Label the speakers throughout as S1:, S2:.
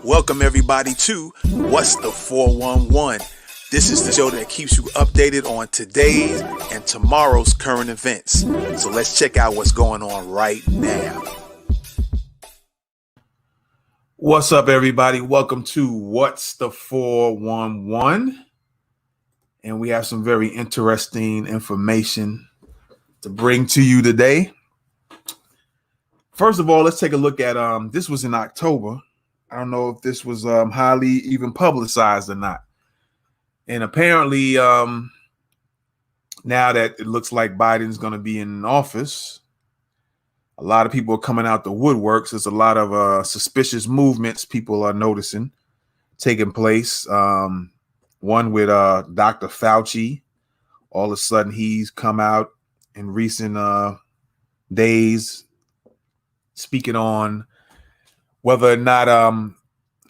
S1: Welcome everybody to What's the 411? This is the show that keeps you updated on today's and tomorrow's current events. So let's check out what's going on right now. What's up everybody? Welcome to What's the 411? And we have some very interesting information to bring to you today. First of all, let's take a look at this was in October. I don't know if this was highly even publicized or not. And apparently, now that it looks like Biden's going to be in office, a lot of people are coming out the woodworks. There's a lot of suspicious movements people are noticing taking place. One with Dr. Fauci. All of a sudden, he's come out in recent days speaking on whether or not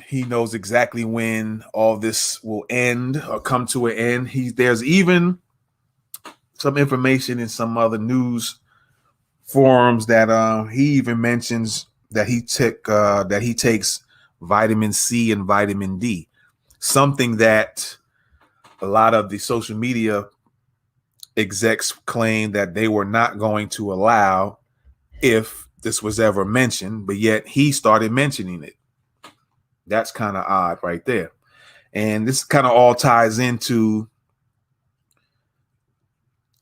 S1: he knows exactly when all this will end or come to an end. There's even some information in some other news forums that he even mentions that he takes vitamin C and vitamin D, something that a lot of the social media execs claim that they were not going to allow if this was ever mentioned, but yet he started mentioning it. That's kind of odd right there. And this kind of all ties into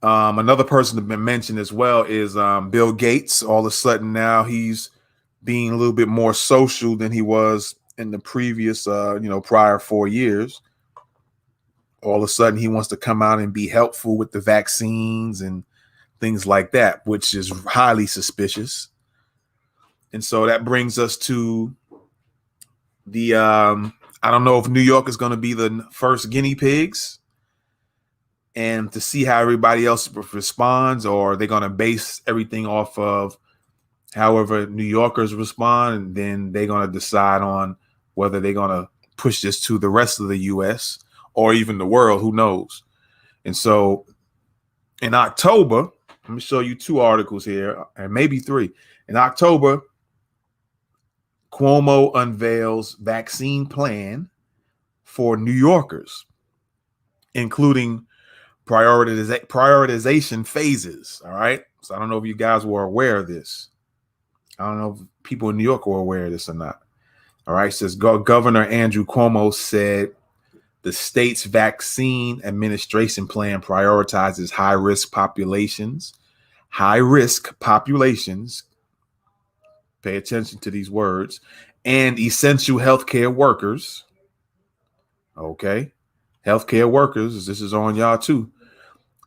S1: another person that's been mentioned as well is Bill Gates. All of a sudden now he's being a little bit more social than he was in the previous, prior 4 years. All of a sudden he wants to come out and be helpful with the vaccines and things like that, which is highly suspicious. And so that brings us to the, I don't know if New York is going to be the first guinea pigs and to see how everybody else responds, or they're going to base everything off of however New Yorkers respond. And then they're going to decide on whether they're going to push this to the rest of the U.S. or even the world, who knows? And so in October, let me show you 2 articles here, and maybe 3. In October, Cuomo unveils vaccine plan for New Yorkers, including prioritization phases. All right. So I don't know if you guys were aware of this. I don't know if people in New York were aware of this or not. All right. It says Governor Andrew Cuomo said the state's vaccine administration plan prioritizes high-risk populations. High-risk populations. Pay attention to these words. And essential healthcare workers. Okay. Healthcare workers. This is on y'all too.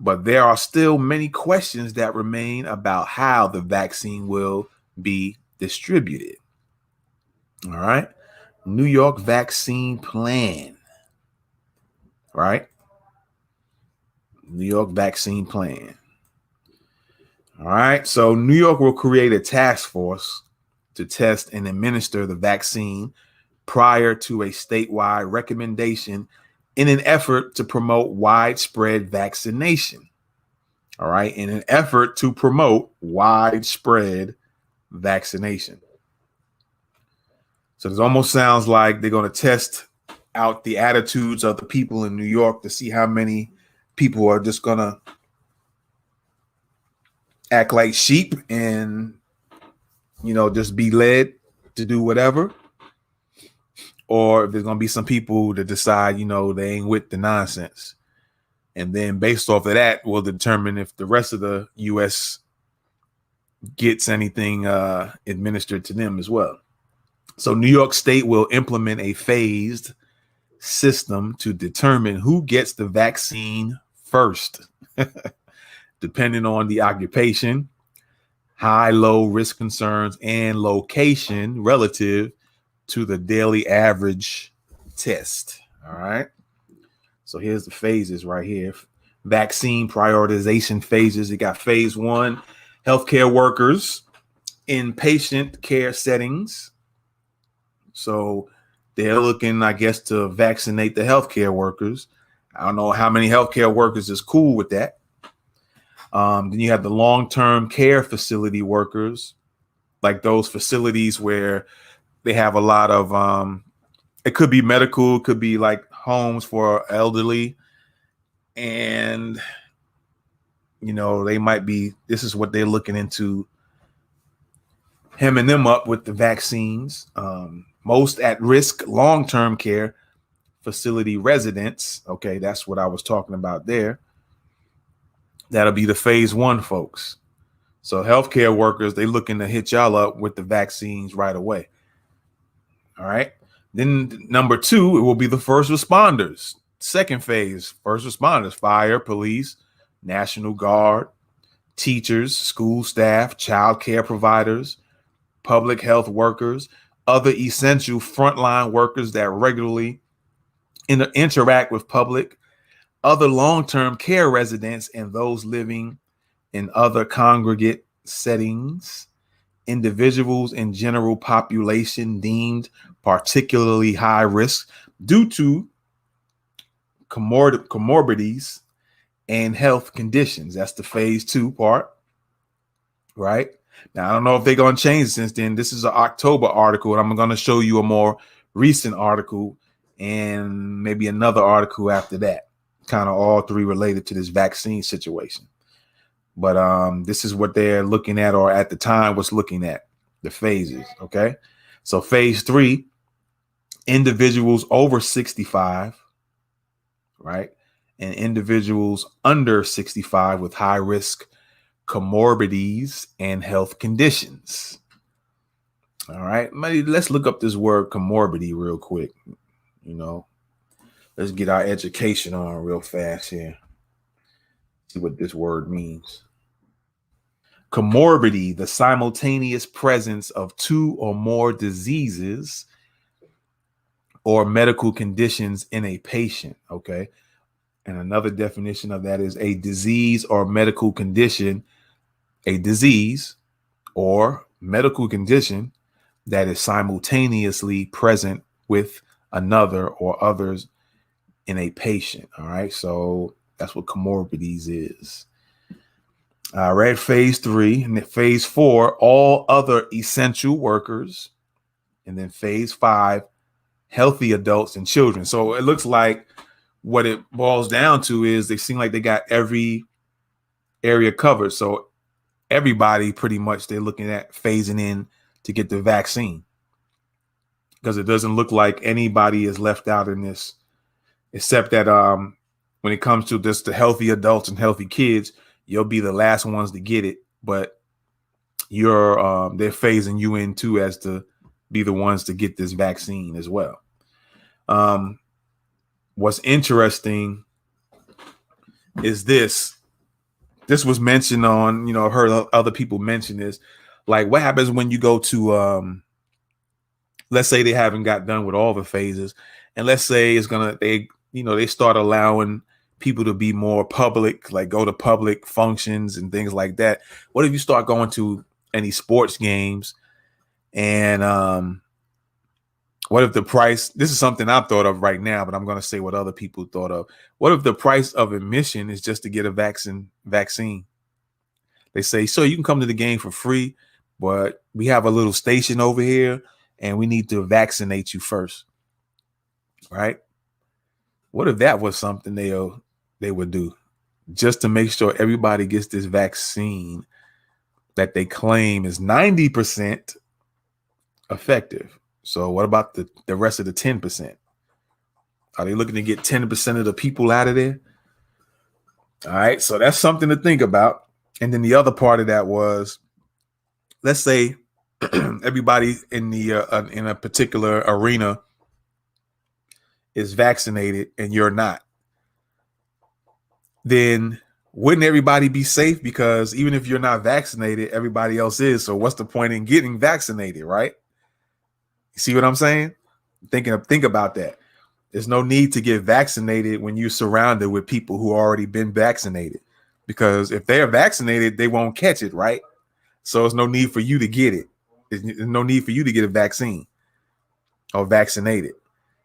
S1: But there are still many questions that remain about how the vaccine will be distributed. All right. New York vaccine plan. Right. New York vaccine plan. All right. So New York will create a task force to test and administer the vaccine prior to a statewide recommendation in an effort to promote widespread vaccination. All right. In an effort to promote widespread vaccination. So it almost sounds like they're going to test out the attitudes of the people in New York to see how many people are just going to act like sheep and just be led to do whatever, or if there's going to be some people that decide, they ain't with the nonsense. And then based off of that, we'll determine if the rest of the U.S. gets anything administered to them as well. So New York State will implement a phased system to determine who gets the vaccine first, depending on the occupation, high, low risk concerns, and location relative to the daily average test. All right. So here's the phases right here. Vaccine prioritization phases. You got phase 1, healthcare workers in patient care settings. So they're looking, I guess, to vaccinate the healthcare workers. I don't know how many healthcare workers is cool with that. Then you have the long-term care facility workers, like those facilities where they have a lot of It could be medical, it could be like homes for elderly. And, they might be, this is what they're looking into, hemming them up with the vaccines. Most at risk long-term care facility residents. Okay, that's what I was talking about there. That'll be the phase 1, folks. So healthcare workers, they looking to hit y'all up with the vaccines right away. All right. Then number 2, it will be the first responders. Second phase, first responders, fire, police, National Guard, teachers, school staff, child care providers, public health workers, other essential frontline workers that regularly interact with public, other long-term care residents, and those living in other congregate settings, individuals in general population deemed particularly high risk due to comorbidities and health conditions. That's the phase 2 part, right? Now, I don't know if they're going to change since then. This is an October article, and I'm going to show you a more recent article and maybe another article after that, kind of all 3 related to this vaccine situation. But this is what they're looking at, or at the time was looking at, the phases. Okay. So phase 3, individuals over 65, right? And individuals under 65 with high risk comorbidities and health conditions. All right. Let's look up this word comorbidity real quick. Let's get our education on real fast here. See what this word means. Comorbidity, the simultaneous presence of 2 or more diseases or medical conditions in a patient. Okay. And another definition of that is a disease or medical condition, a disease or medical condition that is simultaneously present with another or others in a patient. All right. So that's what comorbidities is. All right. Phase 3 and then phase 4, all other essential workers. And then phase 5, healthy adults and children. So it looks like what it boils down to is they seem like they got every area covered. So everybody pretty much they're looking at phasing in to get the vaccine, because it doesn't look like anybody is left out in this, except that when it comes to this, the healthy adults and healthy kids, you'll be the last ones to get it, but they're phasing you in too as to be the ones to get this vaccine as well. What's interesting is this was mentioned on, I've heard other people mention this, like what happens when you go to, let's say they haven't got done with all the phases, and let's say they start allowing people to be more public, like go to public functions and things like that. What if you start going to any sports games, and what if the price, this is something I've thought of right now, but I'm going to say what other people thought of. What if the price of admission is just to get a vaccine? They say, so you can come to the game for free, but we have a little station over here and we need to vaccinate you first. Right? What if that was something they would do just to make sure everybody gets this vaccine that they claim is 90% effective? So what about the rest of the 10%? Are they looking to get 10% of the people out of there? All right. So that's something to think about. And then the other part of that was, let's say everybody in a particular arena is vaccinated and you're not. Then wouldn't everybody be safe? Because even if you're not vaccinated, everybody else is. So what's the point in getting vaccinated, right? You see what I'm saying? Think about that. There's no need to get vaccinated when you're surrounded with people who already been vaccinated, because if they're vaccinated, they won't catch it, right? So there's no need for you to get it. There's no need for you to get a vaccine or vaccinated,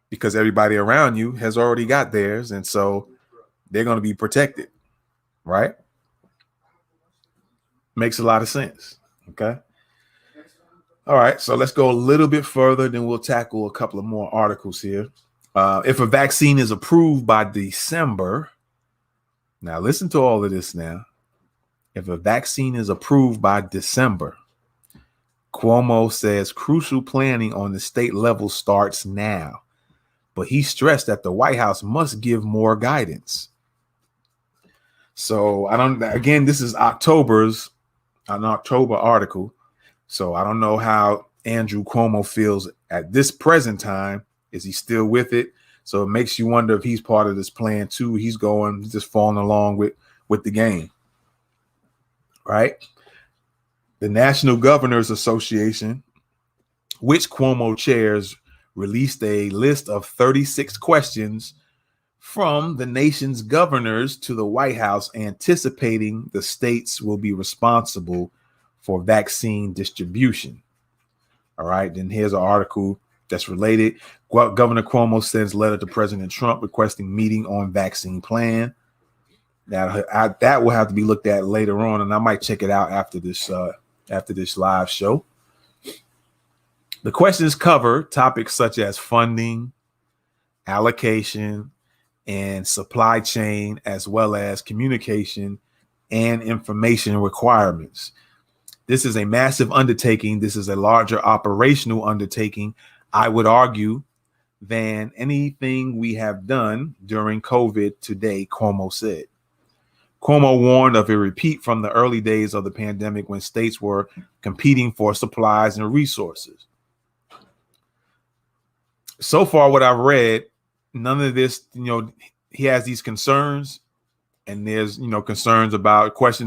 S1: because everybody around you has already got theirs, and so they're going to be protected, right? Makes a lot of sense. Okay. All right, so let's go a little bit further, then we'll tackle a couple of more articles here. If a vaccine is approved by December, now listen to all of this now. If a vaccine is approved by December, Cuomo says crucial planning on the state level starts now, but he stressed that the White House must give more guidance. So again, this is an October article. So I don't know how Andrew Cuomo feels at this present time. Is he still with it? So it makes you wonder if he's part of this plan too. He's just following along with the game, right? The National Governors Association, which Cuomo chairs, released a list of 36 questions from the nation's governors to the White House, anticipating the states will be responsible for vaccine distribution. All right, then here's an article that's related. Governor Cuomo sends letter to President Trump requesting meeting on vaccine plan. Now that will have to be looked at later on, and I might check it out after this live show. The questions cover topics such as funding, allocation, and supply chain, as well as communication and information requirements. This is a massive undertaking. This is a larger operational undertaking, I would argue, than anything we have done during COVID today, Cuomo said. Cuomo warned of a repeat from the early days of the pandemic when states were competing for supplies and resources. So far, what I've read, none of this, he has these concerns, and there's, questions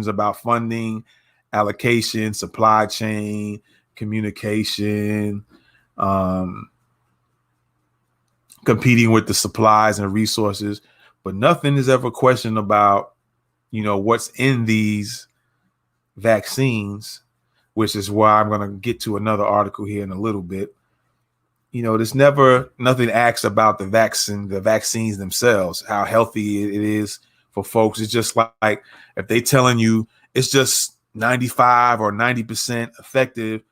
S1: about funding, allocation, supply chain, communication, competing with the supplies and resources, but nothing is ever questioned about, what's in these vaccines, which is why I'm going to get to another article here in a little bit. There's nothing asked about the vaccines themselves, how healthy it is for folks. It's just like if they telling you it's just 95 or 90% effective,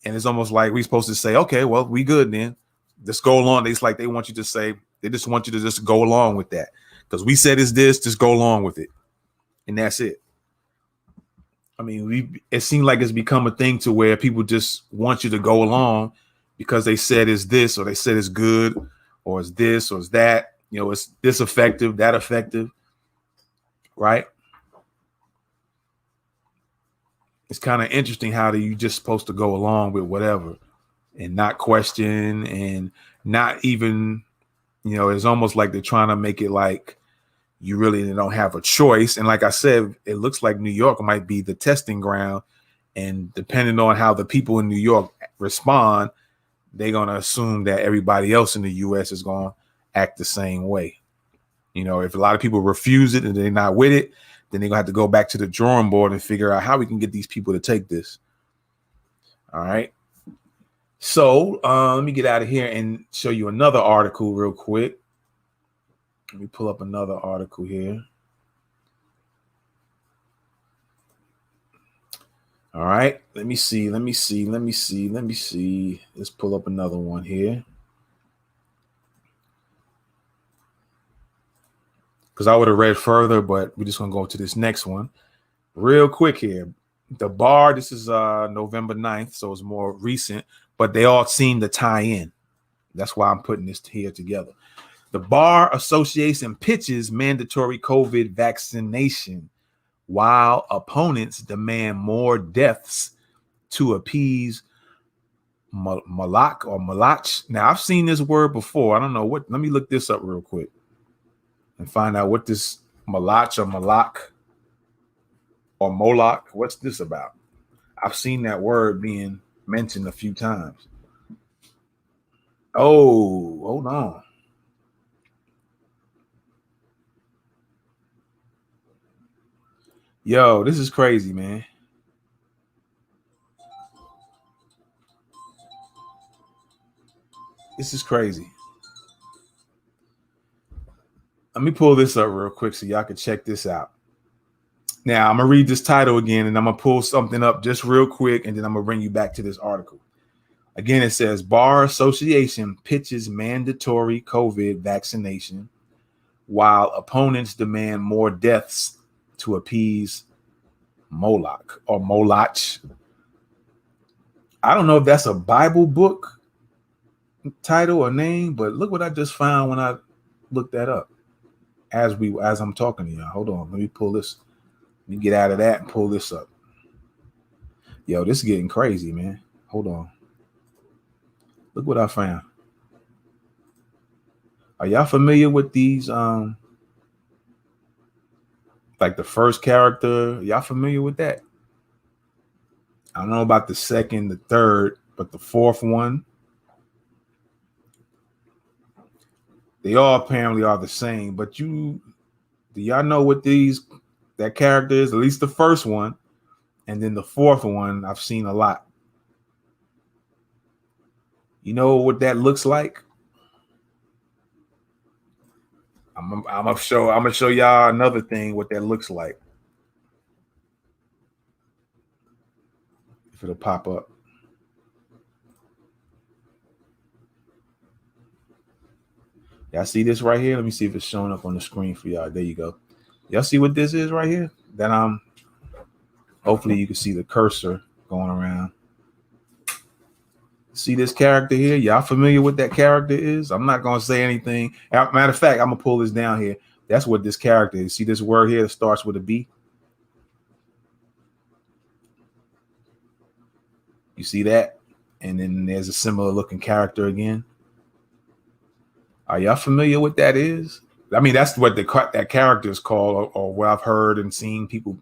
S1: and it's almost like we're supposed to say, okay, well, we good then. Just go along. It's like they want you to say, they just want you to just go along with that. Because we said it's this, just go along with it. And that's it. I mean, it seems like it's become a thing to where people just want you to go along because they said it's this, or they said it's good, or it's this, or it's that, it's this effective, that effective, right? It's kind of interesting how you just supposed to go along with whatever and not question and not even, it's almost like they're trying to make it like you really don't have a choice. And like I said, it looks like New York might be the testing ground. And depending on how the people in New York respond, they're going to assume that everybody else in the U.S. is going to act the same way. If a lot of people refuse it and they're not with it, then they're going to have to go back to the drawing board and figure out how we can get these people to take this. All right. So let me get out of here and show you another article real quick. Let me pull up another article here. All right. Let me see. Let's pull up another one here. Because I would have read further, but we're just going to go to this next one real quick here. The bar, this is November 9th, so it's more recent, but they all seem to tie in. That's why I'm putting this here together. The Bar Association pitches mandatory COVID vaccination while opponents demand more deaths to appease Malach. Now, I've seen this word before. I don't know what. Let me look this up real quick and find out what this Malach or Moloch, what's this about? I've seen that word being mentioned a few times. Oh, hold on. Yo, this is crazy, man. This is crazy. Let me pull this up real quick so y'all can check this out. Now, I'm going to read this title again, and I'm going to pull something up just real quick, and then I'm going to bring you back to this article. Again, it says Bar Association pitches mandatory COVID vaccination while opponents demand more deaths to appease Moloch or Molach. I don't know if that's a Bible book title or name, but look what I just found when I looked that up as I'm talking to y'all. Hold on, let me pull this. Let me get out of that and pull this up. Yo, this is getting crazy, man. Hold on. Look what I found. Are y'all familiar with these? Like the first character, y'all familiar with that? I don't know about the second, the third, but the fourth one, they all apparently are the same. But do y'all know what that character is? At least the first one, and then the fourth one, I've seen a lot. You know what that looks like? I'm gonna show y'all another thing what that looks like. If it'll pop up. Y'all see this right here? Let me see if it's showing up on the screen for y'all. There you go. Y'all see what this is right here? That hopefully you can see the cursor going around. See this character here? Y'all familiar with that character is? I'm not gonna say anything. Matter of fact, I'm gonna pull this down here. That's what this character is. See this word here that starts with a B? You see that? And then there's a similar looking character again. Are y'all familiar with that is? I mean, that's what that character is called, or what I've heard and seen people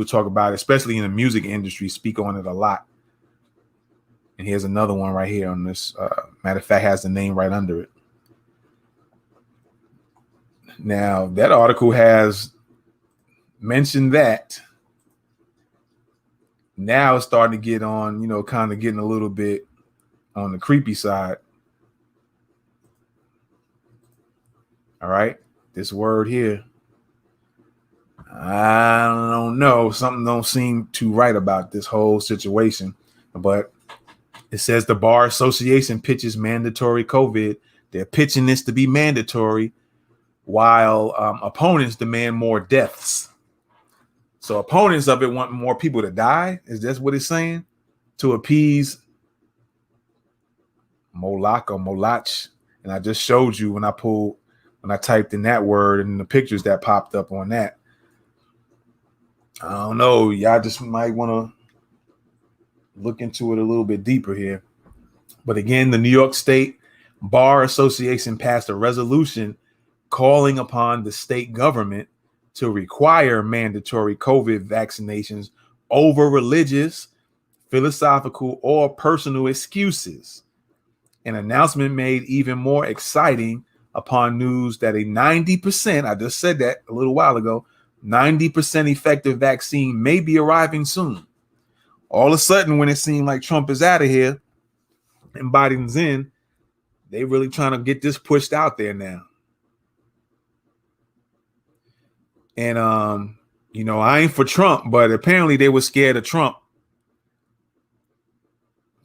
S1: talk about it, especially in the music industry, speak on it a lot. And here's another one right here on this. Matter of fact, has the name right under it. Now, that article has mentioned that. Now it's starting to get on, kind of getting a little bit on the creepy side. All right. This word here. I don't know. Something don't seem too right about this whole situation. But it says the Bar Association pitches mandatory COVID. They're pitching this to be mandatory while opponents demand more deaths. So opponents of it want more people to die. Is that what it's saying? To appease Moloch or Molach. And I just showed you when I typed in that word and the pictures that popped up on that. I don't know. Y'all just might want to look into it a little bit deeper here. But again, the New York State Bar Association passed a resolution calling upon the state government to require mandatory COVID vaccinations over religious, philosophical, or personal excuses. An announcement made even more exciting upon news that a 90%, I just said that a little while ago, 90% effective vaccine may be arriving soon. All of a sudden, when it seemed like Trump is out of here and Biden's in, they really trying to get this pushed out there now. And, I ain't for Trump, but apparently they were scared of Trump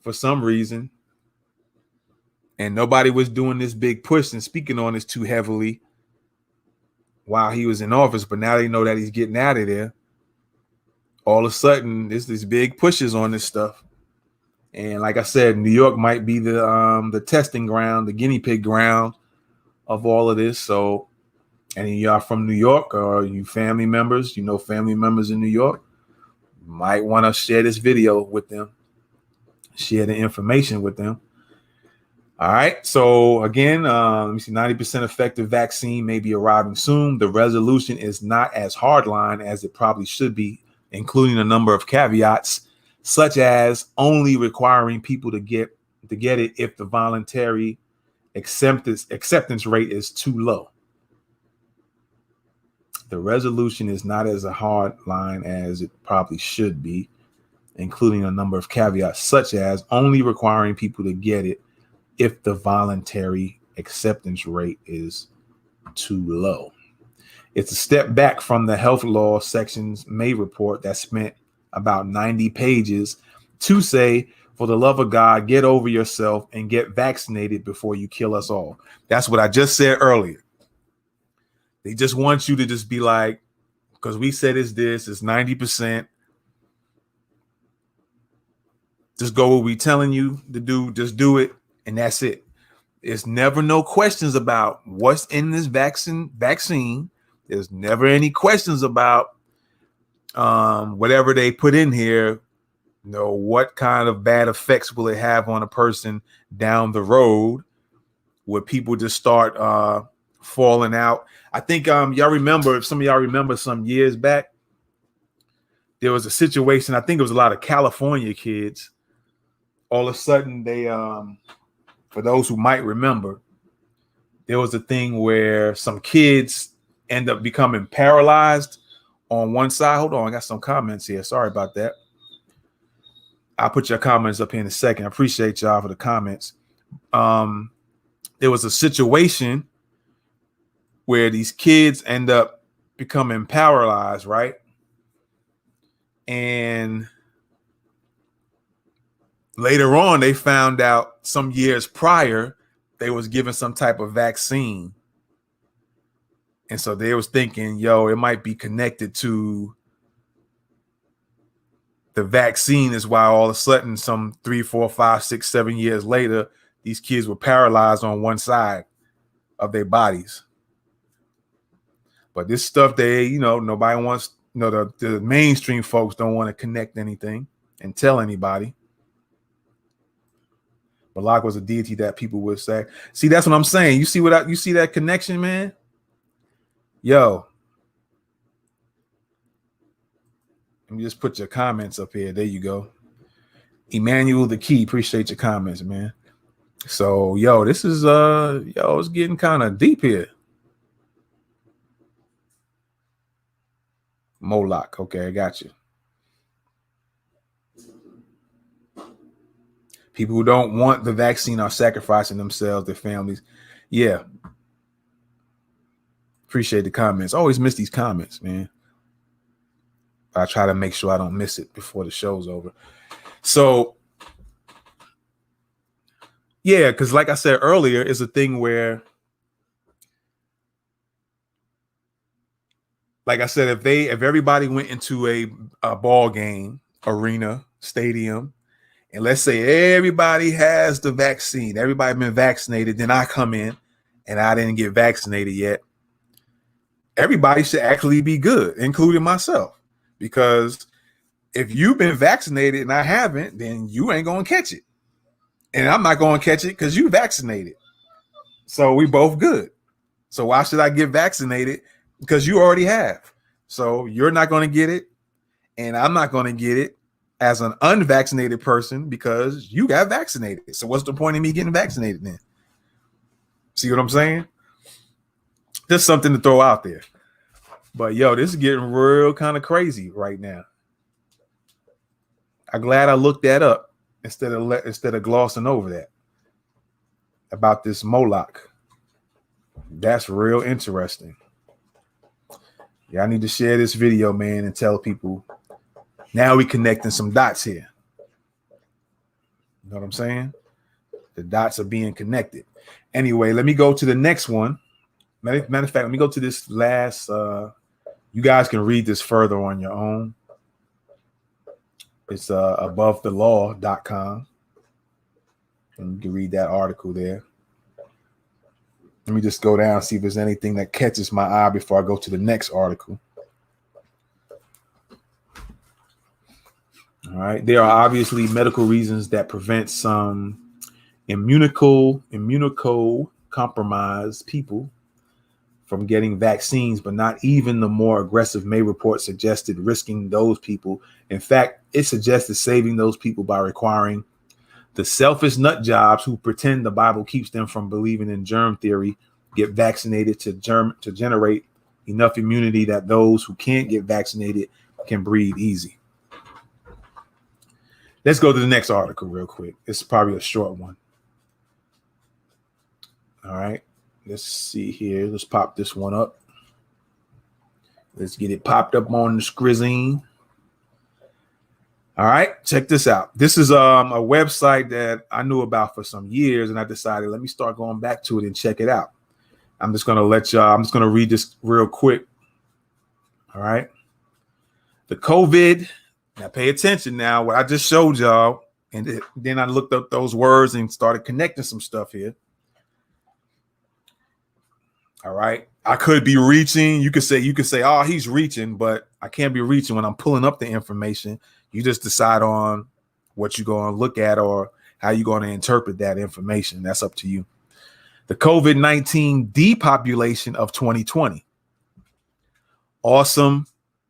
S1: for some reason. And nobody was doing this big push and speaking on this too heavily while he was in office. But now they know that he's getting out of there. All of a sudden, there's these big pushes on this stuff. And like I said, New York might be the testing ground, the guinea pig ground of all of this. So any of y'all from New York or you family members, family members in New York, might want to share this video with them, share the information with them. All right. So again, let me see, 90% effective vaccine may be arriving soon. The resolution is not as hardline as it probably should be, including a number of caveats, such as only requiring people to get it if the voluntary acceptance rate is too low. The resolution is not as a hard line as it probably should be, including a number of caveats, such as only requiring people to get it if the voluntary acceptance rate is too low. It's a step back from the health law section's May report that spent about 90 pages to say For the love of God, get over yourself and get vaccinated before you kill us all. That's what I just said earlier. They just want you to just be like, because we said it's 90%. Just go what we telling you to do. Just do it. And that's it. There's never no questions about what's in this vaccine. There's never any questions about whatever they put in here. What kind of bad effects will it have on a person down the road where people just start falling out. I think y'all remember, if some of y'all remember some years back, there was a situation, I think it was a lot of California kids. All of a sudden they for those who might remember, there was a thing where some kids end up becoming paralyzed on one side. Hold on, I got some comments here. Sorry about that. I'll put your comments up here in a second. I appreciate y'all for the comments. There was a situation where these kids end up becoming paralyzed, right? And later on, they found out some years prior, they was given some type of vaccine. And so they was thinking, it might be connected to the vaccine is why all of a sudden some 3, 4, 5, 6, 7 years later, these kids were paralyzed on one side of their bodies. But this stuff, nobody wants, the mainstream folks don't want to connect anything and tell anybody. Balak was a deity that people would say. See, that's what I'm saying. You see that connection, man? Let me just put your comments up here. There you go. Emmanuel the Key. Appreciate your comments, man. So, this is it's getting kind of deep here. Moloch. Okay, I got you. People who don't want the vaccine are sacrificing themselves, their families. Yeah. Appreciate the comments. Always miss these comments, man. I try to make sure I don't miss it before the show's over. So, yeah, because like I said earlier, it's a thing where, like I said, if everybody went into a ball game, arena, stadium, and let's say everybody has the vaccine, everybody been vaccinated, then I come in and I didn't get vaccinated yet. Everybody should actually be good, including myself, because if you've been vaccinated and I haven't, then you ain't going to catch it. And I'm not going to catch it because you vaccinated. So we both good. So why should I get vaccinated? Because you already have. So you're not going to get it. And I'm not going to get it as an unvaccinated person because you got vaccinated. So what's the point of me getting vaccinated then? See what I'm saying? Just something to throw out there. But this is getting real kind of crazy right now. I'm glad I looked that up instead of glossing over that about this Moloch. That's real interesting. Yeah, I need to share this video, man, and tell people now we connecting some dots here. You know what I'm saying? The dots are being connected. Anyway, let me go to the next one. Matter of fact, let me go to this last. You guys can read this further on your own. It's abovethelaw.com. And you can read that article there. Let me just go down and see if there's anything that catches my eye before I go to the next article. All right. There are obviously medical reasons that prevent some immunocompromised people from getting vaccines, but not even the more aggressive May report suggested risking those people. In fact, it suggested saving those people by requiring the selfish nut jobs who pretend the Bible keeps them from believing in germ theory get vaccinated to generate enough immunity that those who can't get vaccinated can breathe easy. Let's go to the next article real quick. It's probably a short one. All right. Let's see here. Let's pop this one up. Let's get it popped up on the screen. All right, check this out. This is a website that I knew about for some years, and I decided let me start going back to it and check it out. I'm just gonna let y'all. I'm just gonna read this real quick. All right, the COVID. Now pay attention. Now what I just showed y'all, and then I looked up those words and started connecting some stuff here. All right, I could be reaching. You could say, oh, he's reaching, but I can't be reaching when I'm pulling up the information. You just decide on what you're going to look at or how you're going to interpret that information. That's up to you. The COVID-19 depopulation of 2020. Awesome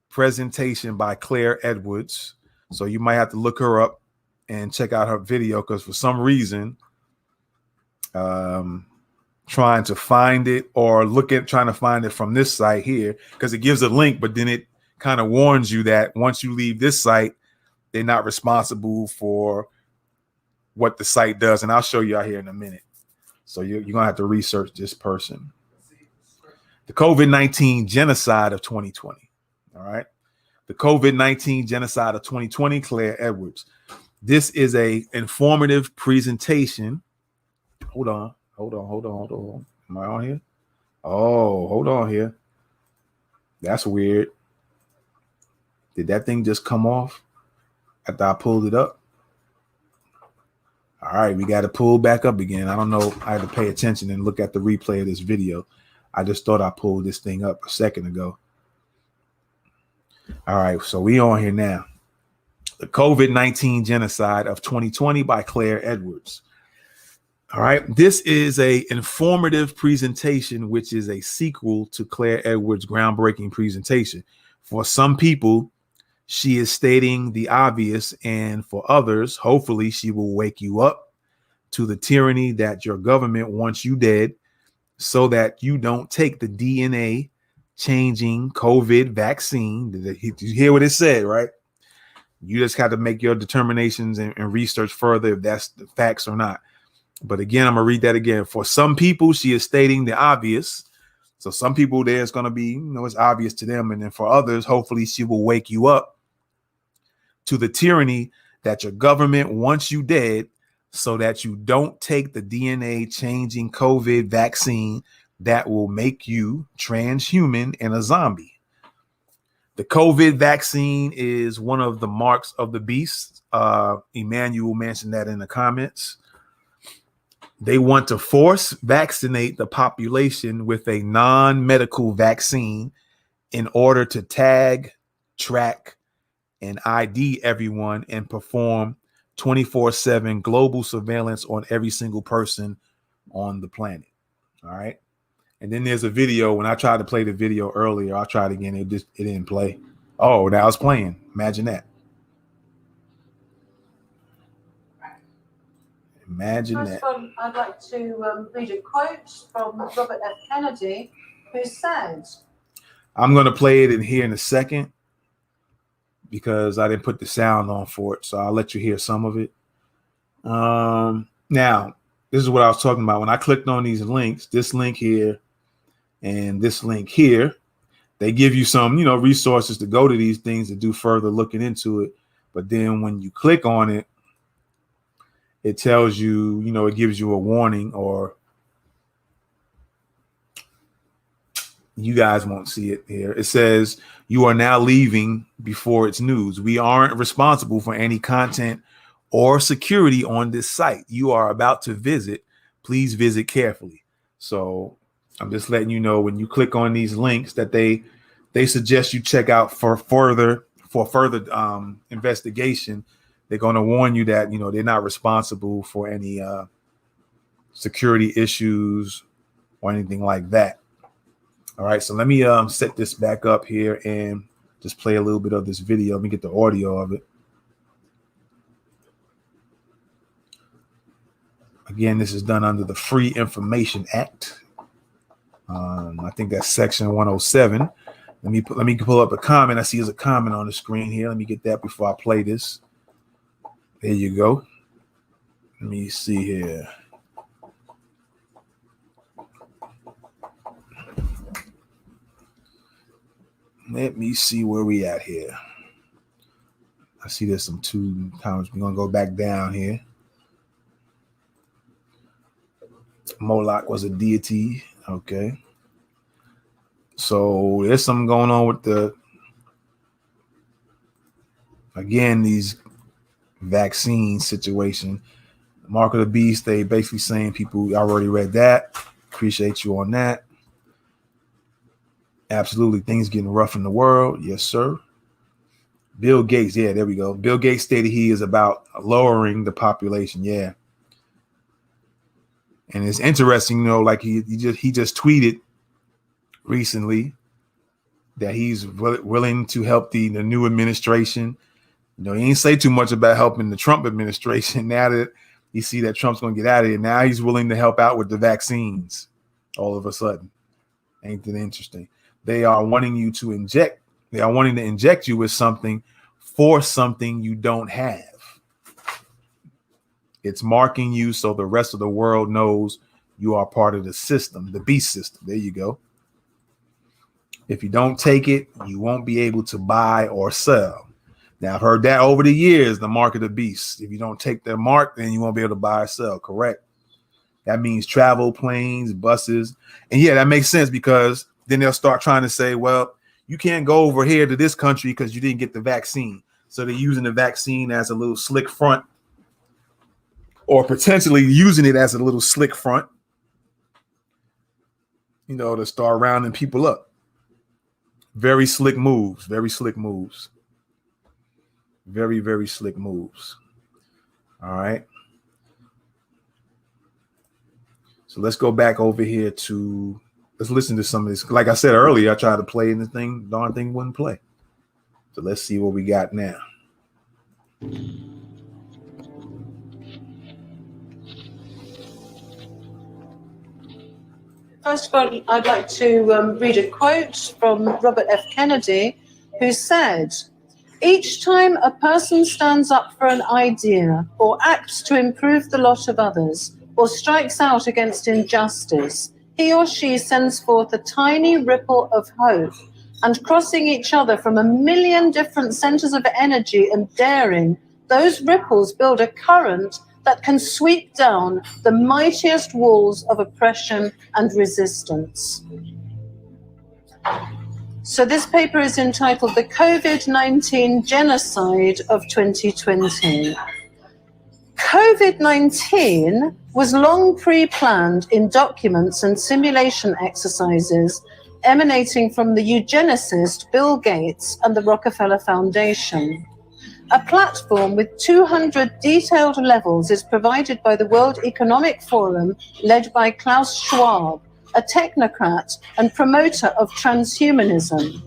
S1: presentation by Claire Edwards. So you might have to look her up and check out her video because for some reason, trying to find it or trying to find it from this site here because it gives a link, but then it kind of warns you that once you leave this site, they're not responsible for what the site does. And I'll show you out here in a minute. So you're going to have to research this person. The COVID-19 genocide of 2020. All right. The COVID-19 genocide of 2020, Claire Edwards. This is a informative presentation. Hold on. Am I on here? Oh, hold on here. That's weird. Did that thing just come off after I pulled it up? All right, we got to pull back up again. I don't know. I had to pay attention and look at the replay of this video. I just thought I pulled this thing up a second ago. All right, so we on here now. The COVID-19 genocide of 2020 by Claire Edwards. All right, this is a informative presentation, which is a sequel to Claire Edwards' groundbreaking presentation. For some people, she is stating the obvious, and for others, hopefully, she will wake you up to the tyranny that your government wants you dead so that you don't take the DNA changing COVID vaccine. Did you hear what it said, right? You just got to make your determinations and research further if that's the facts or not. But again, I'm going to read that again. For some people, she is stating the obvious. So some people, there's going to be, it's obvious to them. And then for others, hopefully she will wake you up to the tyranny that your government wants you dead so that you don't take the DNA changing COVID vaccine that will make you transhuman and a zombie. The COVID vaccine is one of the marks of the beast. Emmanuel mentioned that in the comments. They want to force vaccinate the population with a non-medical vaccine in order to tag, track, and ID everyone and perform 24/7 global surveillance on every single person on the planet. All right. And then there's a video. When I tried to play the video earlier, I tried again. It didn't play. Oh, now it's playing. Imagine that. Imagine that.
S2: I'd like to read a quote from Robert F. Kennedy, who said,
S1: I'm going to play it in here in a second because I didn't put the sound on for it. So I'll let you hear some of it. Now, this is what I was talking about. When I clicked on these links, this link here and this link here, they give you some, resources to go to these things to do further looking into it. But then when you click on it, it tells you, it gives you a warning, or you guys won't see it here. It says you are now leaving before it's news. We aren't responsible for any content or security on this site you are about to visit. Please visit carefully. So I'm just letting you know when you click on these links that they suggest you check out for further investigation. They're going to warn you that, they're not responsible for any security issues or anything like that. All right, so let me set this back up here and just play a little bit of this video. Let me get the audio of it. Again, this is done under the Free Information Act. I think that's Section 107. Let me pull up a comment. I see there's a comment on the screen here. Let me get that before I play this. There you go. Let me see here. Let me see where we at here. I see there's some 2 comments. We're going to go back down here. Moloch was a deity. Okay. So there's something going on with these vaccine situation. Mark of the Beast, they basically saying people already read that. Appreciate you on that. Absolutely. Things getting rough in the world. Yes, sir. Bill Gates. Yeah, there we go. Bill Gates stated he is about lowering the population. Yeah. And it's interesting, like he just tweeted recently that he's willing to help the new administration. He ain't say too much about helping the Trump administration. Now that you see that Trump's going to get out of here, now he's willing to help out with the vaccines all of a sudden. Ain't that interesting? They are wanting to inject you with something for something you don't have. It's marking you so the rest of the world knows you are part of the system, the beast system. There you go. If you don't take it, you won't be able to buy or sell. Now, I've heard that over the years, the mark of the beast. If you don't take the mark, then you won't be able to buy or sell. Correct. That means travel, planes, buses. And yeah, that makes sense, because then they'll start trying to say, well, you can't go over here to this country because you didn't get the vaccine. So they're using the vaccine as a little slick front, or potentially using it as a little slick front, to start rounding people up. Very slick moves. Very, very slick moves. All right. So let's go back over here let's listen to some of this. Like I said earlier, I tried to play and the darn thing wouldn't play. So let's see what we got now.
S2: First of all, I'd like to read a quote from Robert F. Kennedy, who said, "Each time a person stands up for an idea or acts to improve the lot of others or strikes out against injustice, he or she sends forth a tiny ripple of hope, and crossing each other from a million different centers of energy and daring, those ripples build a current that can sweep down the mightiest walls of oppression and resistance." So this paper is entitled "The COVID-19 Genocide of 2020. COVID-19 was long pre-planned in documents and simulation exercises emanating from the eugenicist Bill Gates and the Rockefeller Foundation. A platform with 200 detailed levels is provided by the World Economic Forum, led by Klaus Schwab, a technocrat and promoter of transhumanism,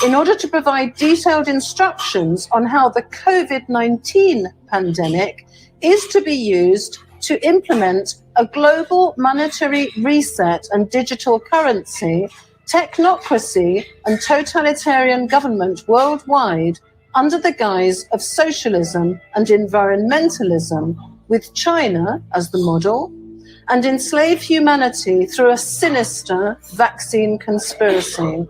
S2: in order to provide detailed instructions on how the COVID-19 pandemic is to be used to implement a global monetary reset and digital currency, technocracy and totalitarian government worldwide under the guise of socialism and environmentalism, with China as the model, and enslave humanity through a sinister vaccine conspiracy.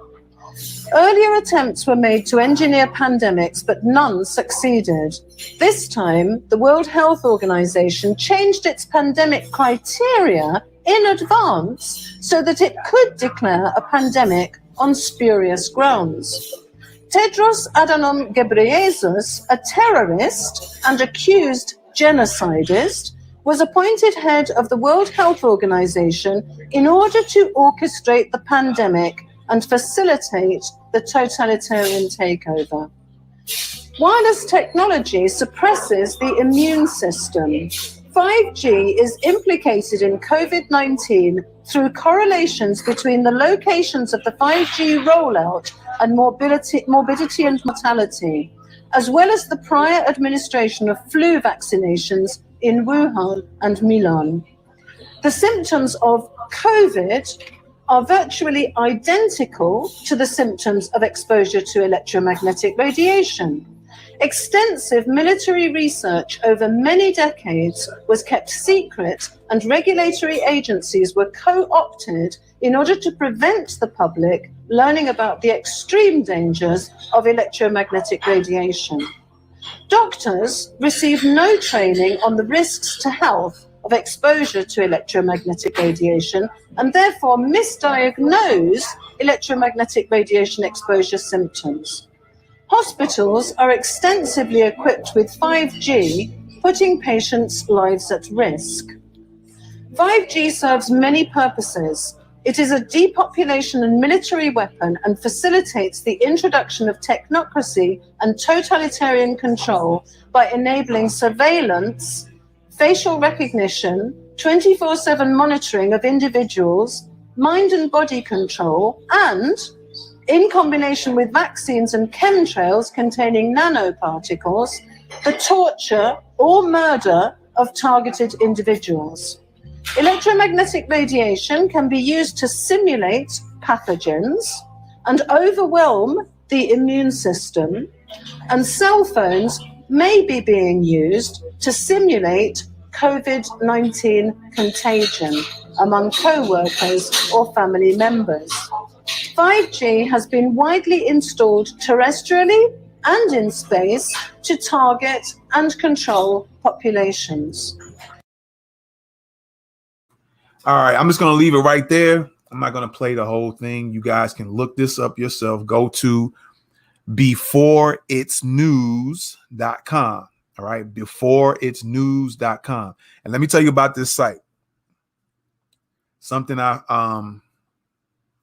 S2: Earlier attempts were made to engineer pandemics, but none succeeded. This time, the World Health Organization changed its pandemic criteria in advance so that it could declare a pandemic on spurious grounds. Tedros Adhanom Ghebreyesus, a terrorist and accused genocidist, was appointed head of the World Health Organization in order to orchestrate the pandemic and facilitate the totalitarian takeover. Wireless technology suppresses the immune system. 5G is implicated in COVID-19 through correlations between the locations of the 5G rollout and morbidity and mortality, as well as the prior administration of flu vaccinations in Wuhan and Milan. The symptoms of COVID are virtually identical to the symptoms of exposure to electromagnetic radiation. Extensive military research over many decades was kept secret, and regulatory agencies were co-opted in order to prevent the public learning about the extreme dangers of electromagnetic radiation. Doctors receive no training on the risks to health of exposure to electromagnetic radiation and therefore misdiagnose electromagnetic radiation exposure symptoms. Hospitals are extensively equipped with 5G, putting patients' lives at risk. 5G serves many purposes. It is a depopulation and military weapon and facilitates the introduction of technocracy and totalitarian control by enabling surveillance, facial recognition, 24/7 monitoring of individuals, mind and body control, and, in combination with vaccines and chemtrails containing nanoparticles, the torture or murder of targeted individuals. Electromagnetic radiation can be used to simulate pathogens and overwhelm the immune system, and cell phones may be being used to simulate COVID-19 contagion among co-workers or family members. 5G has been widely installed terrestrially and in space to target and control populations.
S1: All right, I'm just going to leave it right there. I'm not going to play the whole thing. You guys can look this up yourself. Go to beforeitsnews.com. All right, beforeitsnews.com. And let me tell you about this site. Something I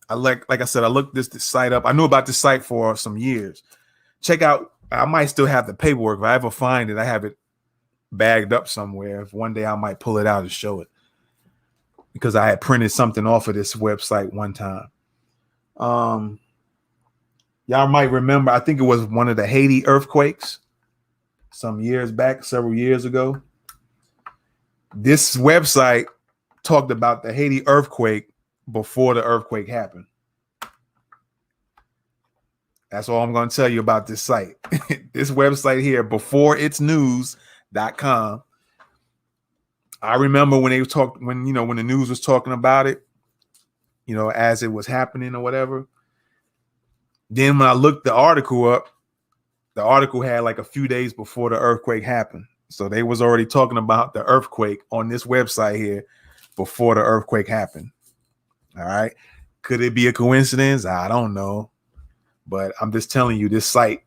S1: like I said, I looked this site up. I knew about this site for some years. Check out, I might still have the paperwork. If I ever find it, I have it bagged up somewhere. If one day I might pull it out and show it, because I had printed something off of this website one time. Y'all might remember, I think it was one of the Haiti earthquakes some years back, several years ago. This website talked about the Haiti earthquake before the earthquake happened. That's all I'm going to tell you about this site. This website here, beforeitsnews.com. I remember when they talked, when the news was talking about it, as it was happening or whatever. Then when I looked the article up, the article had like a few days before the earthquake happened. So they was already talking about the earthquake on this website here before the earthquake happened. All right. Could it be a coincidence? I don't know. But I'm just telling you this site,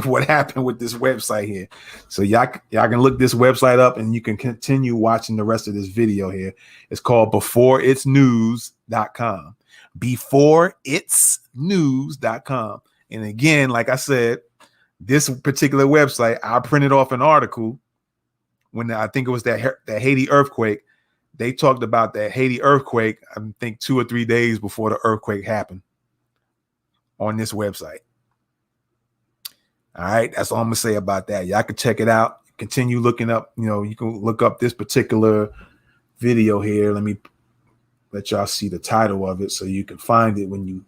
S1: what happened with this website here. So y'all can look this website up and you can continue watching the rest of this video here. It's called beforeitsnews.com. Beforeitsnews.com. And again, like I said, this particular website, I printed off an article when I think it was that Haiti earthquake. They talked about that Haiti earthquake, I think 2 or 3 days before the earthquake happened on this website. All right, that's all I'm gonna say about that. Y'all can check it out. Continue looking up. You can look up this particular video here. Let me let y'all see the title of it so you can find it when you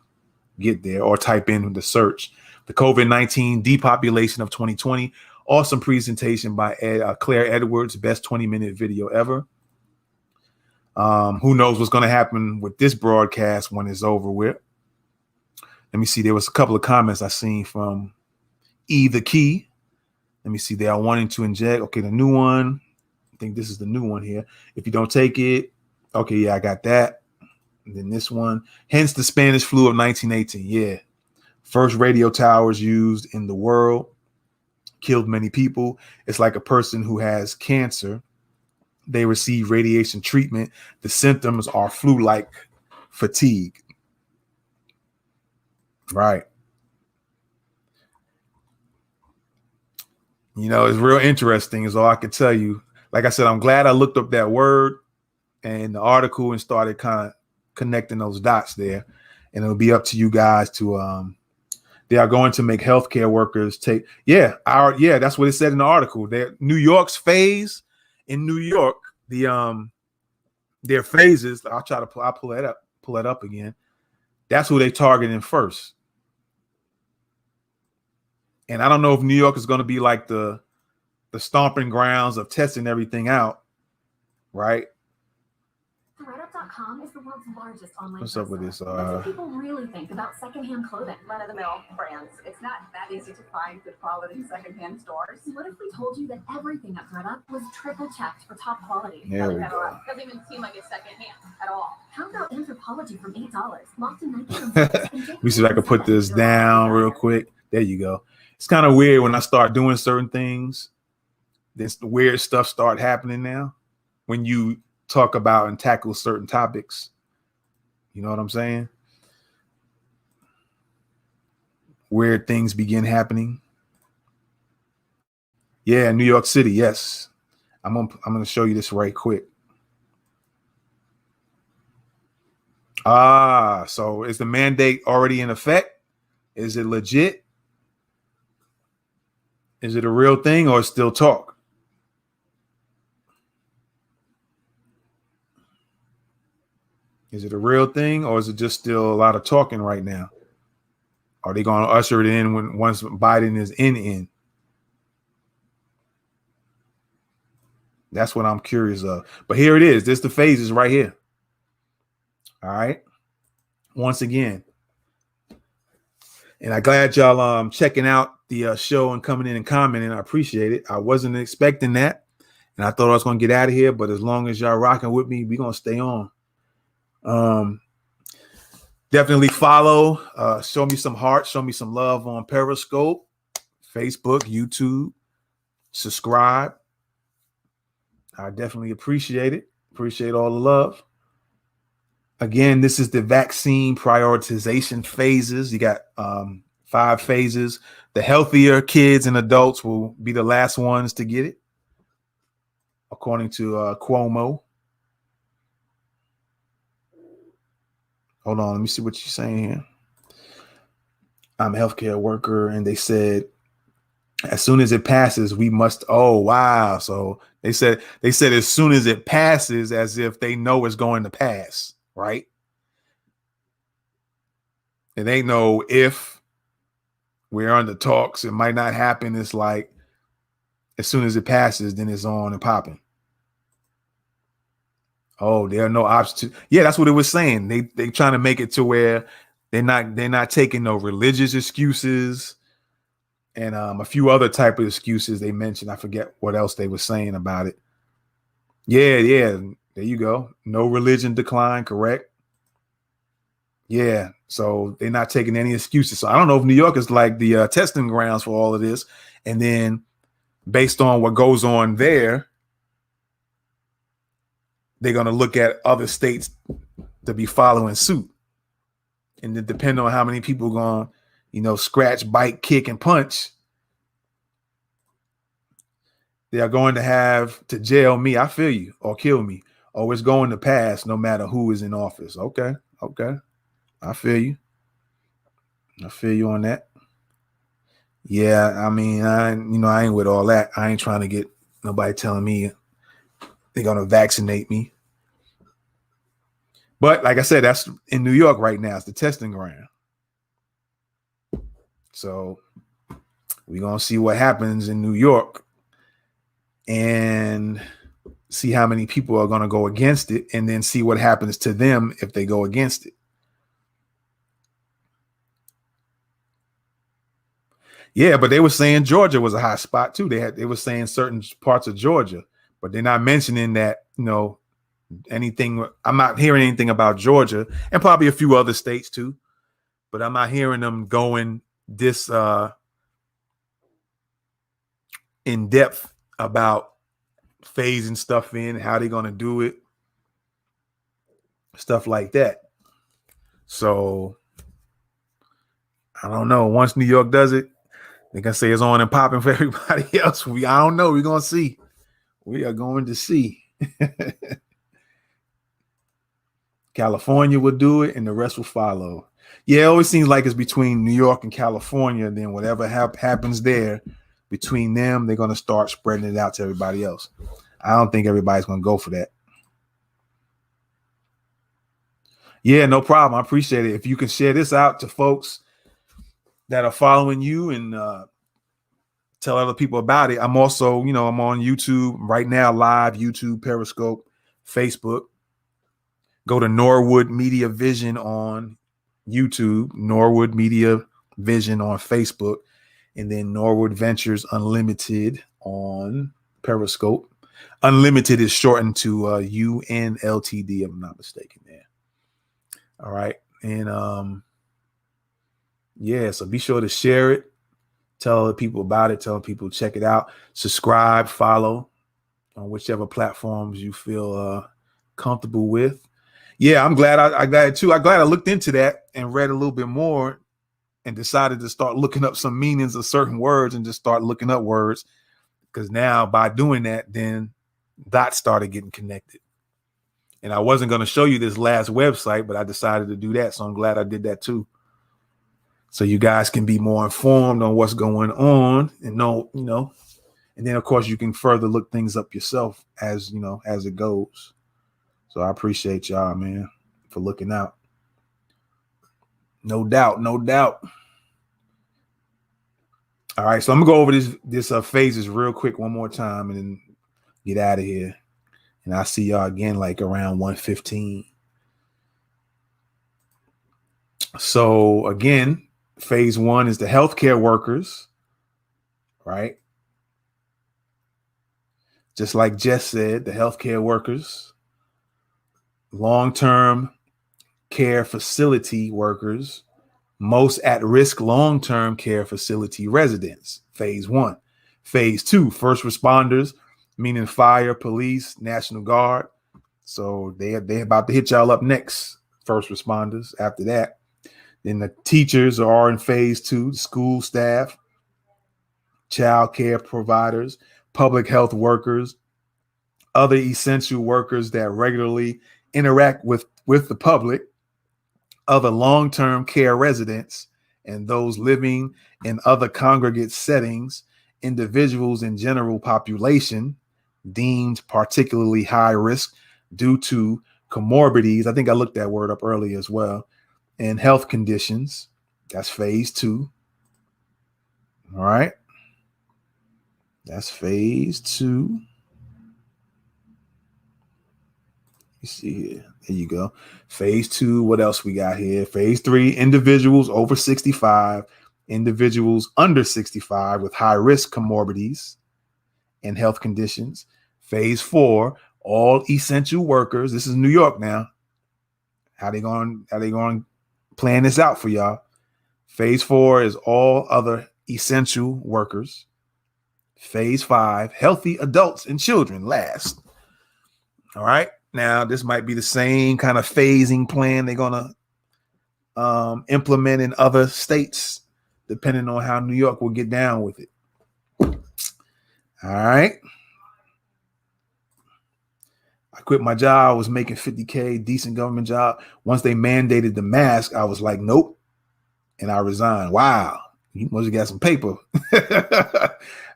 S1: get there, or type in the search. The COVID-19 Depopulation of 2020. Awesome presentation by Claire Edwards. Best 20-minute video ever. Who knows what's going to happen with this broadcast when it's over with. Let me see. There was a couple of comments I seen from the Key. Let me see. They are wanting to inject. Okay, the new one. I think this is the new one here. If you don't take it. Okay, yeah, I got that. And then this one. Hence the Spanish flu of 1918. Yeah. First radio towers used in the world. Killed many people. It's like a person who has cancer. They receive radiation treatment. The symptoms are flu-like fatigue. Right. It's real interesting is all I can tell you. Like I said, I'm glad I looked up that word and the article and started kind of connecting those dots there. And it'll be up to you guys to they are going to make healthcare workers take. That's what it said in the article. New York's phase in New York, their phases. I'll pull it up again. That's who they targeting first. And I don't know if New York is going to be like the stomping grounds of testing everything out, right?
S3: Clothes.com is the world's largest online
S1: What's up with this?
S3: What do people really think about secondhand clothing?
S4: Run-of-the-mill brands. It's not that easy to find good quality secondhand stores.
S3: What if we told you that everything at ThredUp was triple checked for top quality?
S1: There we go.
S4: Doesn't even seem like it's secondhand at all.
S3: How about Anthropology from $8? Locked in Nike.
S1: Let me see if I can put this down real quick. There you go. It's kind of weird when I start doing certain things. This weird stuff start happening now when you talk about and tackle certain topics. You know what I'm saying? Weird things begin happening. Yeah, New York City. Yes, I'm gonna show you this right quick. So is the mandate already in effect? Is it legit? Is it a real thing or still talk? Is it a real thing or is it just still a lot of talking right now? Are they going to usher it in once Biden is in? That's what I'm curious of. But here it is. This the phases right here. All right. Once again. And I'm glad y'all checking out the show and coming in and commenting. I appreciate it. I wasn't expecting that. And I thought I was going to get out of here. But as long as y'all rocking with me, we're going to stay on. Definitely follow, show me some heart, show me some love on Periscope, Facebook, YouTube, subscribe. I definitely appreciate it. Appreciate all the love. Again, this is the vaccine prioritization phases. You got 5 phases. The healthier kids and adults will be the last ones to get it, according to Cuomo. Hold on, let me see what you're saying here. I'm a healthcare worker, and they said as soon as it passes, we must. Oh, wow. So they said as soon as it passes, as if they know it's going to pass, right? And they know if we're on the talks, it might not happen. It's like as soon as it passes, then it's on and popping. Oh, there are no options. Yeah, that's what it was saying. They trying to make it to where they're not taking no religious excuses and a few other type of excuses they mentioned. I forget what else they were saying about it. Yeah, there you go. No religion decline, correct? Yeah, so they're not taking any excuses. So I don't know if New York is like the testing grounds for all of this, and then based on what goes on there, they're going to look at other states to be following suit. And then depending on how many people are going to, scratch, bite, kick, and punch, they are going to have to jail me. I feel you. Or kill me. Oh, it's going to pass no matter who is in office. Okay. I feel you. I feel you on that. Yeah, I mean, I ain't with all that. I ain't trying to get nobody telling me they're going to vaccinate me. But like I said, that's in New York right now. It's the testing ground. So we're going to see what happens in New York and see how many people are going to go against it, and then see what happens to them if they go against it. Yeah, but they were saying Georgia was a hot spot too. They were saying certain parts of Georgia, but they're not mentioning that, anything. I'm not hearing anything about Georgia and probably a few other states too, but I'm not hearing them going this in depth about phasing stuff in, how they're going to do it, stuff like that. So I don't know. Once New York does it, they can say it's on and popping for everybody else. I don't know. We're going to see. We are going to see. California will do it and the rest will follow. Yeah, it always seems like it's between New York and California. Then whatever happens there between them, they're going to start spreading it out to everybody else. I don't think everybody's going to go for that. Yeah, no problem. I appreciate it. If you can share this out to folks that are following you and tell other people about it. I'm also, I'm on YouTube right now, live, YouTube, Periscope, Facebook. Go to Norwood Media Vision on YouTube, Norwood Media Vision on Facebook, and then Norwood Ventures Unlimited on Periscope. Unlimited is shortened to UNLTD, if I'm not mistaken there. All right. And yeah, so be sure to share it. Tell other people about it. Tell people check it out. Subscribe, follow on whichever platforms you feel comfortable with. Yeah, I'm glad I got it too. I'm glad I looked into that and read a little bit more and decided to start looking up some meanings of certain words and just start looking up words. Because now by doing that, then dots started getting connected. And I wasn't going to show you this last website, but I decided to do that. So I'm glad I did that too. So you guys can be more informed on what's going on and know, and then of course you can further look things up yourself as it goes. So I appreciate y'all, man, for looking out. No doubt, no doubt. All right, so I'm gonna go over this phases real quick one more time and then get out of here. And I'll see y'all again like around 1:15. So again, phase 1 is the healthcare workers, right? Just like Jess said, the healthcare workers, long-term care facility workers, most at-risk long-term care facility residents, phase 1. Phase 2, first responders, meaning fire, police, National Guard. So they're about to hit y'all up next, first responders. After that, then the teachers are in phase 2, school staff, child care providers, public health workers, other essential workers that regularly interact with the public, other long-term care residents, and those living in other congregate settings, individuals in general population deemed particularly high risk due to comorbidities. I think I looked that word up earlier as well. And health conditions. That's phase 2. All right. That's phase 2. You see here. There you go. Phase 2. What else we got here? Phase 3, individuals over 65, individuals under 65 with high risk comorbidities and health conditions. Phase 4, all essential workers. This is New York now. How they going to plan this out for y'all? Phase 4 is all other essential workers. Phase 5, healthy adults and children last. All right. Now, this might be the same kind of phasing plan they're going to implement in other states, depending on how New York will get down with it. All right. I quit my job. I was making $50K, decent government job. Once they mandated the mask, I was like, nope. And I resigned. Wow. You must have got some paper.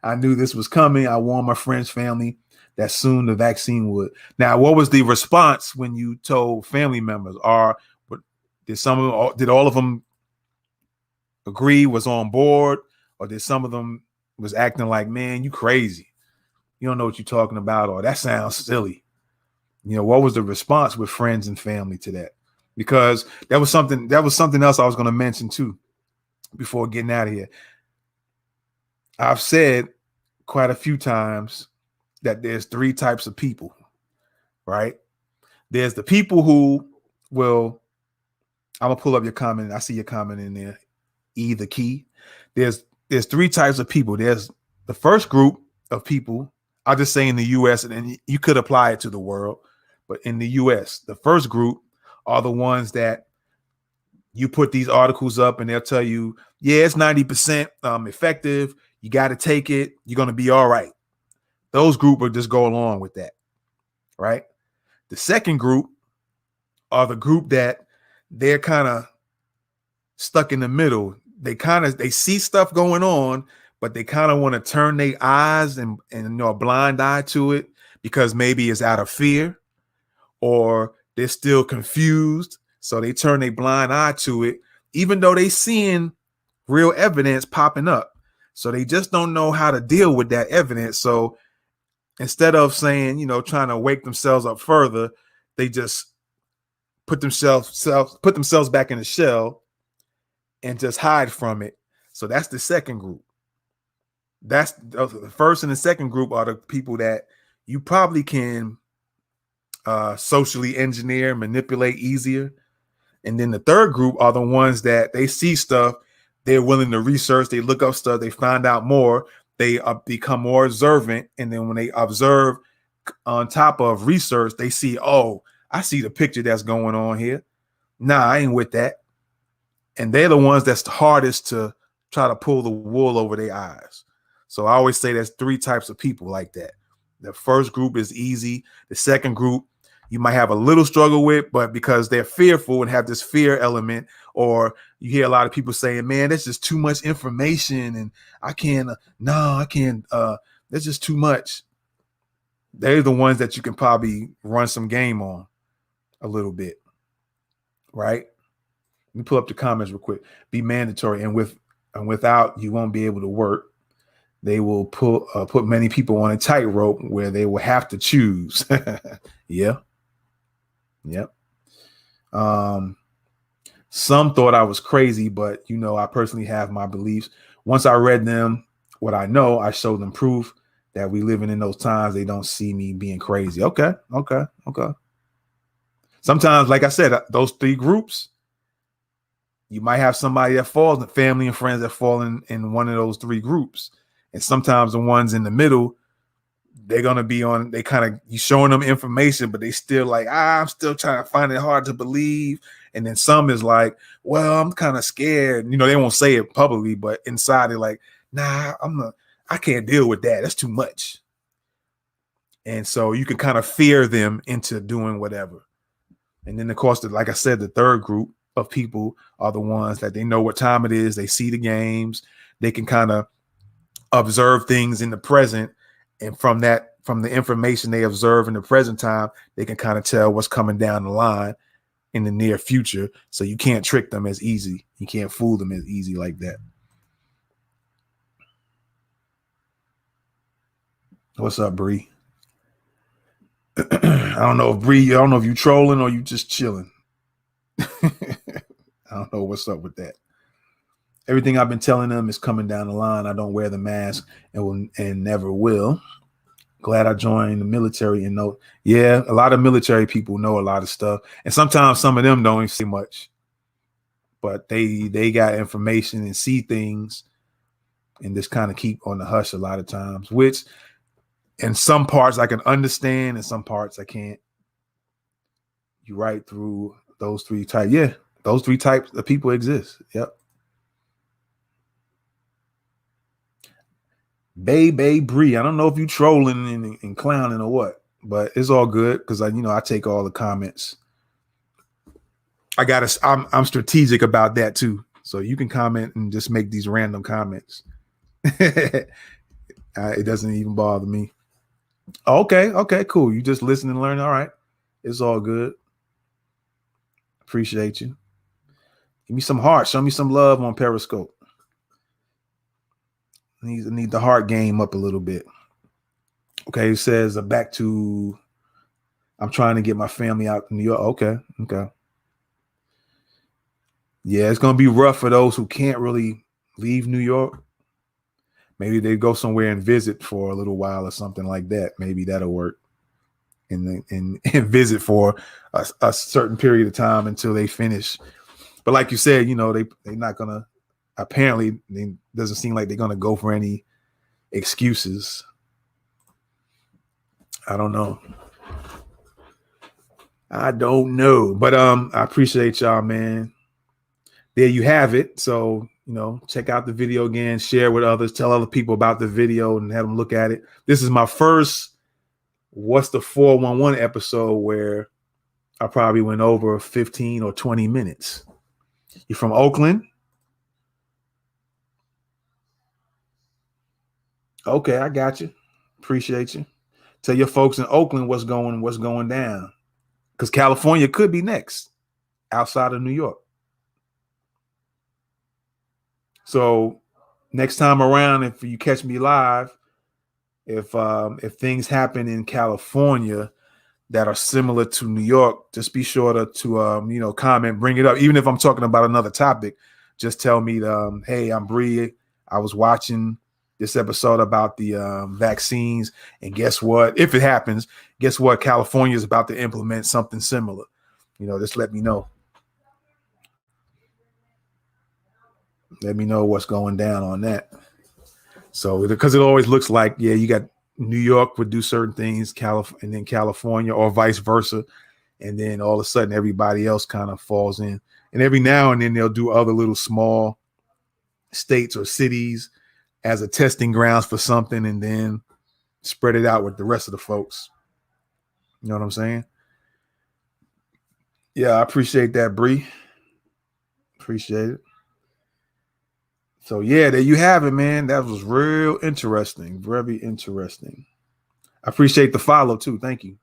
S1: I knew this was coming. I warned my friends, family that soon the vaccine would. Now, what was the response when you told family members? Did all of them agree, was on board, or did some of them was acting like, man, you crazy? You don't know what you're talking about, or that sounds silly. What was the response with friends and family to that? Because that was something else I was going to mention too before getting out of here. I've said quite a few times that there's 3 types of people, right? There's the people who will, I'm going to pull up your comment. I see your comment in there. E the key. There's 3 types of people. There's the first group of people. I'll just say in the US, and you could apply it to the world, but in the US, the first group are the ones that you put these articles up and they'll tell you, yeah, it's 90% effective. You got to take it. You're going to be all right. Those group will just go along with that, right? The second group are the group that they're kind of stuck in the middle. They see stuff going on, but they kind of want to turn their eyes and a blind eye to it because maybe it's out of fear or they're still confused. So they turn their blind eye to it, even though they seeing real evidence popping up. So they just don't know how to deal with that evidence. So instead of saying, trying to wake themselves up further, they just put themselves back in the shell and just hide from it. So that's the second group. That's the first and the second group are the people that you probably can socially engineer, manipulate easier. And then the third group are the ones that they see stuff, they're willing to research, they look up stuff, they find out more, they become more observant. And then when they observe on top of research, they see, oh, I see the picture that's going on here. Nah, I ain't with that. And they're the ones that's the hardest to try to pull the wool over their eyes. So I always say there's three types of people like that. The first group is easy. The second group, you might have a little struggle with, but because they're fearful and have this fear element, or you hear a lot of people saying, man, that's just too much information and I can't, that's just too much. They're the ones that you can probably run some game on a little bit, right? Let me pull up the comments real quick. Be mandatory, and without, you won't be able to work. They will put many people on a tightrope where they will have to choose. Yeah. Yep. Some thought I was crazy, but I personally have my beliefs. Once I read them, what I know, I showed them proof that we living in those times. They don't see me being crazy. Okay. Sometimes, like I said, those three groups, you might have somebody that falls, and family and friends that fall in one of those three groups. And sometimes the ones in the middle, they're going to be on, they kind of, you showing them information, but they still like, I'm still trying to find it hard to believe. And then some is like, well, I'm kind of scared. They won't say it publicly, but inside they're like, nah, I can't deal with that. That's too much. And so you can kind of fear them into doing whatever. And then of course, like I said, the third group of people are the ones that they know what time it is. They see the games. They can kind of observe things in the present. And from the information they observe in the present time, they can kind of tell what's coming down the line in the near future. So you can't trick them as easy. You can't fool them as easy like that. What's up, Bree? I don't know if you trolling or you just chilling. I don't know what's up with that. Everything I've been telling them is coming down the line. I don't wear the mask and never will. Glad I joined the military and know. Yeah, a lot of military people know a lot of stuff. And sometimes some of them don't say much. But they got information and see things and just kind of keep on the hush a lot of times, which in some parts I can understand, in some parts I can't. You right through those three types. Yeah, those three types of people exist. Yep. Bay Bree. I don't know if you trolling and clowning or what, but it's all good because I take all the comments. I'm strategic about that too. So you can comment and just make these random comments. It doesn't even bother me. Okay, cool. You just listen and learn. All right. It's all good. Appreciate you. Give me some heart. Show me some love on Periscope. I need the heart game up a little bit. Okay, it says back to I'm trying to get my family out to New York. Okay. Yeah, it's gonna be rough for those who can't really leave New York. Maybe they go somewhere and visit for a little while or something like that. Maybe that'll work. And visit for a certain period of time until they finish. But like you said, they're not gonna. Apparently, it doesn't seem like they're gonna go for any excuses. I don't know. But I appreciate y'all, man. There you have it. So check out the video again, share with others, tell other people about the video, and have them look at it. This is my first What's the 411 episode where I probably went over 15 or 20 minutes. You're from Oakland? Okay, I got you. Appreciate you. Tell your folks in Oakland what's going down. Because California could be next outside of New York. So next time around, if you catch me live, if things happen in California, that are similar to New York, just be sure to comment, bring it up. Even if I'm talking about another topic, just tell me, hey, I'm Bree. I was watching this episode about the vaccines, and guess what? If it happens, guess what? California is about to implement something similar. Just let me know. Let me know what's going down on that. So, because it always looks like, yeah, you got New York would do certain things, and then California, or vice versa. And then all of a sudden, everybody else kind of falls in. And every now and then they'll do other little small states or cities as a testing grounds for something, and then spread it out with the rest of the folks. You know what I'm saying? Yeah, I appreciate that, Bree. Appreciate it. So yeah, there you have it, man. That was real interesting. Very interesting. I appreciate the follow too. Thank you.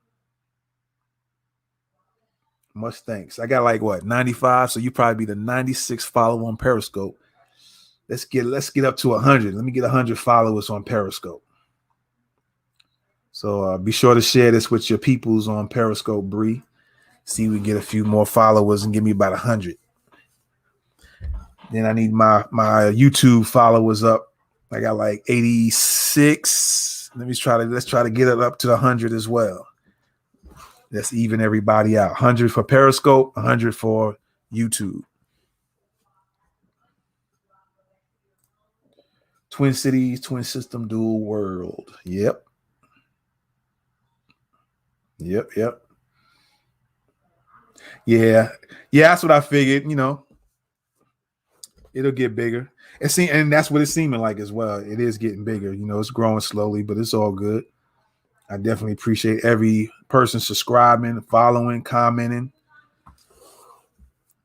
S1: Much thanks. I got like 95, so you probably be the 96th follower on Periscope. Let's get up to 100. Let me get 100 followers on Periscope. So be sure to share this with your peoples on Periscope, Bree. See if we get a few more followers and give me about 100. Then I need my YouTube followers up. I got like 86. Let's try to get it up to 100 as well. Let's even everybody out. 100 for Periscope, 100 for YouTube. Twin Cities, Twin System, Dual World. Yep. Yeah, that's what I figured. It'll get bigger. And that's what it's seeming like as well. It is getting bigger. It's growing slowly, but it's all good. I definitely appreciate every person subscribing, following, commenting.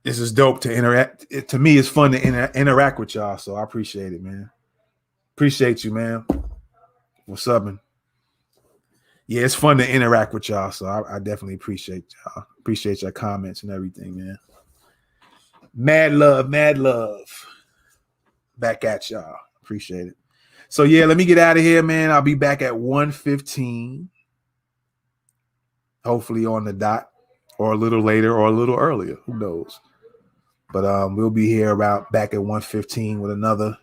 S1: This is dope to interact. To me, it's fun to interact with y'all. So I appreciate it, man. Appreciate you, man. What's up, man? Yeah, it's fun to interact with y'all. So I definitely appreciate y'all. Appreciate your comments and everything, man. Mad love. Back at y'all. Appreciate it. So yeah, let me get out of here, man. I'll be back at 1:15. Hopefully on the dot, or a little later or a little earlier. Who knows? But we'll be here back at 1:15 with another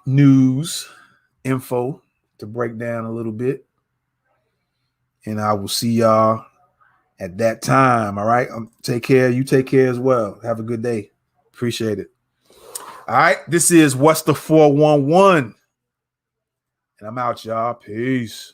S1: news info to break down a little bit. And I will see y'all at that time. All right. Take care. You take care as well. Have a good day. Appreciate it. All right. This is What's the 411? And I'm out, y'all. Peace.